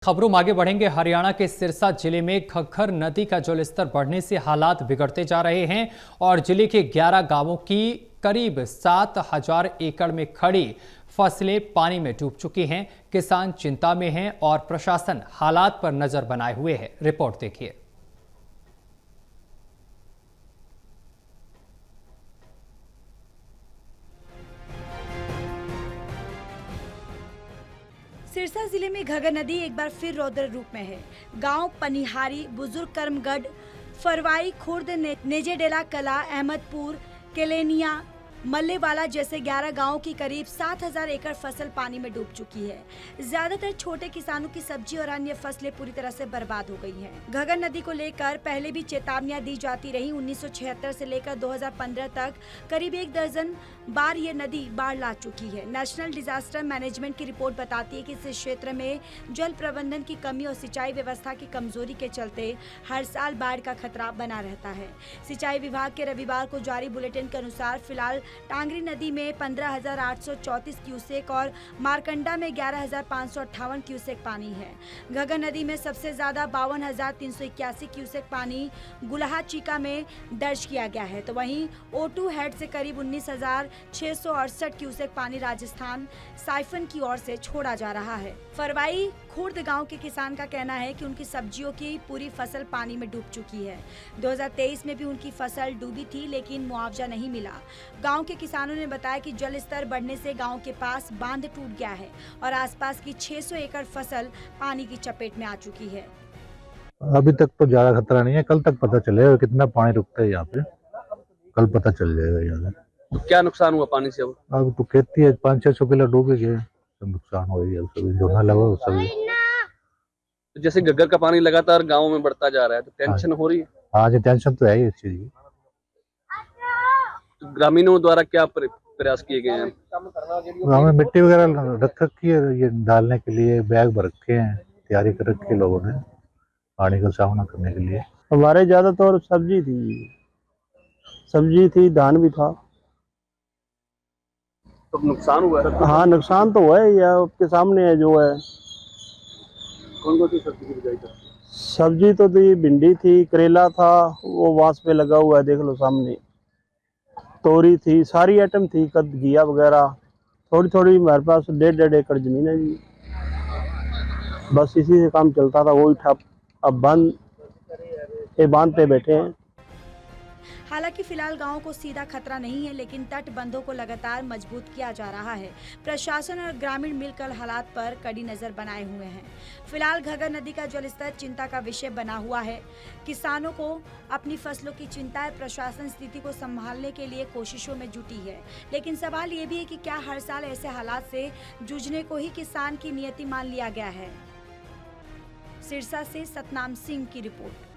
खबरों में आगे बढ़ेंगे। हरियाणा के सिरसा जिले में घग्गर नदी का जलस्तर बढ़ने से हालात बिगड़ते जा रहे हैं और जिले के 11 गांवों की करीब 7,000 एकड़ में खड़ी फसलें पानी में डूब चुकी हैं। किसान चिंता में हैं और प्रशासन हालात पर नजर बनाए हुए है। रिपोर्ट देखिए। सिरसा जिले में घग्गर नदी एक बार फिर रौद्र रूप में है। गांव पनिहारी, बुजुर्ग कर्मगढ़, फरवाई खुर्द, नेजेडेला कला, अहमदपुर, केलेनिया, मल्लेवाला जैसे 11 गांवों की करीब 7,000 एकड़ फसल पानी में डूब चुकी है। ज्यादातर छोटे किसानों की सब्जी और अन्य फसलें पूरी तरह से बर्बाद हो गई हैं। घग्गर नदी को लेकर पहले भी चेतावनियां दी जाती रही। 1976 से लेकर 2015 तक करीब 1 दर्जन बार ये नदी बाढ़ ला चुकी है। नेशनल डिजास्टर मैनेजमेंट की रिपोर्ट बताती है कि इस क्षेत्र में जल प्रबंधन की कमी और सिंचाई व्यवस्था की कमजोरी के चलते हर साल बाढ़ का खतरा बना रहता है। सिंचाई विभाग के रविवार को जारी बुलेटिन के अनुसार फिलहाल टांगरी नदी में 15,834 क्यूसेक और मारकंडा में 11,558 क्यूसेक पानी है। घग्गर नदी में सबसे ज्यादा 52,381 क्यूसेक पानी गुलाहा चीका में दर्ज किया गया है, तो वहीं O2 हेड से करीब 19,668 क्यूसेक पानी राजस्थान साइफन की ओर से छोड़ा जा रहा है। फरवाई खुर्द गांव के किसान का कहना है कि उनकी सब्जियों की पूरी फसल पानी में डूब चुकी है। 2023 में भी उनकी फसल डूबी थी, लेकिन मुआवजा नहीं मिला। गांव के किसानों ने बताया कि जल स्तर बढ़ने से गांव के पास बांध टूट गया है और आसपास की 600 एकड़ फसल पानी की चपेट में आ चुकी है। अभी तक तो ज्यादा खतरा नहीं है, कल तक पता चलेगा कितना पानी रुकता है यहाँ पे। कल पता चल जाएगा यहाँ तो क्या नुकसान हुआ पानी से? अब तो खेती है 500-600 किलो डूबे गए, सब नुकसान हो गया। सभी झोना लगा सभी। तो जैसे घग्गर का पानी लगातार गाँव में बढ़ता जा रहा है तो टेंशन हो रही है? हाँ, टेंशन तो है ही इस चीज की। तो ग्रामीणों द्वारा क्या प्रयास किए गए हैं? गाँव में मिट्टी वगैरह रख रखी है, ये डालने के लिए बैग भर रखे हैं, तैयारी कर रखी है लोगों ने पानी का सामना करने के लिए। हमारे ज्यादातर सब्जी थी, धान भी था। तो नुकसान हुआ है? हाँ, नुकसान तो हुआ है, ये आपके सामने है जो है। कौन कौन सी सब्जी की बिजाई करती है? सब्जी तो थी, भिंडी थी, करेला था, वो वास पे लगा हुआ है, देख लो सामने। तोरी थी, सारी आइटम थी, कद घिया वगैरह। थोड़ी थोड़ी हमारे पास 1.5 एकड़ जमीन है जी, बस इसी से काम चलता था, वही ठप। अब बांध पे बैठे हैं। हालांकि फिलहाल गांव को सीधा खतरा नहीं है, लेकिन तटबंधों को लगातार मजबूत किया जा रहा है। प्रशासन और ग्रामीण मिलकर हालात पर कड़ी नजर बनाए हुए हैं। फिलहाल घग्गर नदी का जलस्तर चिंता का विषय बना हुआ है। किसानों को अपनी फसलों की चिंता है। प्रशासन स्थिति को संभालने के लिए कोशिशों में जुटी है, लेकिन सवाल ये भी है कि क्या हर साल ऐसे हालात से जूझने को ही किसान की नियति मान लिया गया है। सिरसा से सतनाम सिंह की रिपोर्ट।